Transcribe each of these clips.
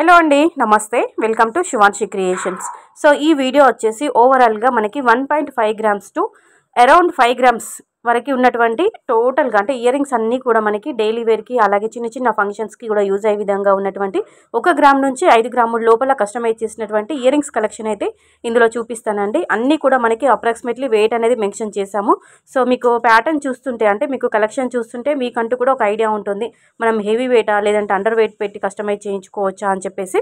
Hello అండి, నమస్తే. Welcome to Shivanshi creations. So ఈ వీడియో వచ్చేసి ఓవరాల్గా మనకి 1.5 గ్రామ్స్ టు అరౌండ్ 5 గ్రామ్స్ వరకు ఉన్నటువంటి టోటల్గా అంటే ఇయర్ రింగ్స్ అన్నీ కూడా మనకి డైలీ వేర్కి అలాగే చిన్న చిన్న ఫంక్షన్స్కి కూడా యూజ్ అయ్యే విధంగా ఉన్నటువంటి 1 గ్రామ్ నుంచి 5 గ్రాముల లోపల కస్టమైజ్ చేసినటువంటి ఇయర్ రింగ్స్ కలెక్షన్ అయితే ఇందులో చూపిస్తానండి. అన్నీ కూడా మనకి అప్రాక్సిమేట్లీ వెయిట్ అనేది మెన్షన్ చేశాము. సో మీకు ప్యాటర్న్ చూస్తుంటే అంటే మీకు కలెక్షన్ చూస్తుంటే మీకంటూ కూడా ఒక ఐడియా ఉంటుంది, మనం హెవీ వెయిటా లేదంటే అండర్ వెయిట్ పెట్టి కస్టమైజ్ చేయించుకోవచ్చా అని చెప్పేసి.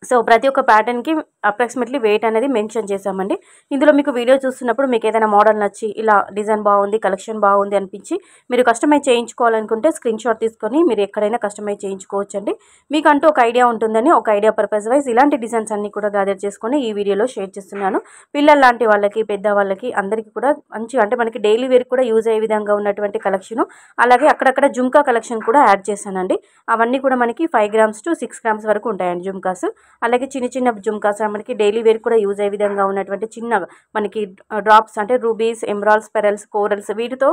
సో ప్రతి ఒక్క ప్యాటర్న్కి అప్రాక్సిమేట్లీ వెయిట్ అనేది మెన్షన్ చేశామండి. ఇందులో మీకు వీడియో చూస్తున్నప్పుడు మీకు ఏదైనా మోడల్ నచ్చి ఇలా డిజైన్ బాగుంది, కలెక్షన్ బాగుంది అనిపించి మీరు కస్టమైజ్ చేయించుకోవాలనుకుంటే స్క్రీన్ షాట్ తీసుకొని మీరు ఎక్కడైనా కస్టమైజ్ చేయించుకోవచ్చండి. మీకంటూ ఒక ఐడియా ఉంటుందని ఒక ఐడియా పర్పస్ వైజ్ ఇలాంటి డిజైన్స్ అన్నీ కూడా గ్యాదర్ చేసుకొని ఈ వీడియోలో షేర్ చేస్తున్నాను. పిల్లల లాంటి వాళ్ళకి, పెద్దవాళ్ళకి అందరికీ కూడా మంచి అంటే మనకి డైలీ వేర్ కూడా యూజ్ అయ్యే విధంగా ఉన్నటువంటి కలెక్షను, అలాగే అక్కడక్కడ జుమ్కా కలెక్షన్ కూడా యాడ్ చేశానండి. అవన్నీ కూడా మనకి 5 గ్రామ్స్ టు 6 గ్రామ్స్ వరకు ఉంటాయండి జుమ్కాస్. అలాగే చిన్న చిన్న జుమ్కాస్ మనకి డైలీ వేర్ కూడా యూజ్ అయ్యే విధంగా ఉన్నటువంటి చిన్న మనకి డ్రాప్స్ అంటే రూబీస్, ఎమరాల్డ్స్, పెరల్స్, కోరల్స్ వీటితో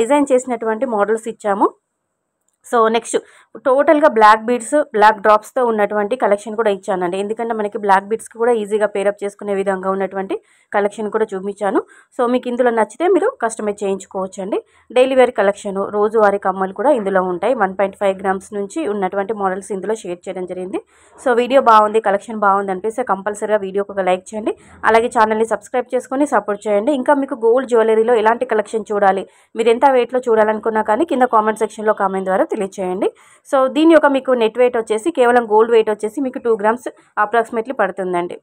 డిజైన్ చేసినటువంటి మోడల్స్ ఇచ్చాము. సో నెక్స్ట్ టోటల్గా బ్లాక్ బీడ్స్, బ్లాక్ డ్రాప్స్తో ఉన్నటువంటి కలెక్షన్ కూడా ఇచ్చానండి. ఎందుకంటే మనకి బ్లాక్ బీడ్స్కి కూడా ఈజీగా పేరప్ చేసుకునే విధంగా ఉన్నటువంటి కలెక్షన్ కూడా చూపించాను. సో మీకు ఇందులో నచ్చితే మీరు కస్టమైజ్ చేయించుకోవచ్చు అండి. డైలీ వేర్ కలెక్షన్, రోజువారీ కమ్మలు కూడా ఇందులో ఉంటాయి. 1.5 గ్రామ్స్ నుంచి ఉన్నటువంటి మోడల్స్ ఇందులో షేర్ చేయడం జరిగింది. సో వీడియో బాగుంది, కలెక్షన్ బాగుంది అనిపిస్తే కంపల్సరీగా వీడియోకి ఒక లైక్ చేయండి. అలాగే ఛానల్ని సబ్స్క్రైబ్ చేసుకొని సపోర్ట్ చేయండి. ఇంకా మీకు గోల్డ్ జ్యువెలరీలో ఎలాంటి కలెక్షన్ చూడాలి, మీరు ఎంత వెయిట్లో చూడాలనుకున్నా కానీ కింద కామెంట్ సెక్షన్లో కామెంట్ ద్వారా తెలియచేయండి. సో దీని యొక్క మీకు నెట్ వెయిట్ వచ్చేసి కేవలం గోల్డ్ వెయిట్ వచ్చేసి మీకు 2 గ్రామ్స్ అప్రాక్సిమేట్లీ పడుతుందండి.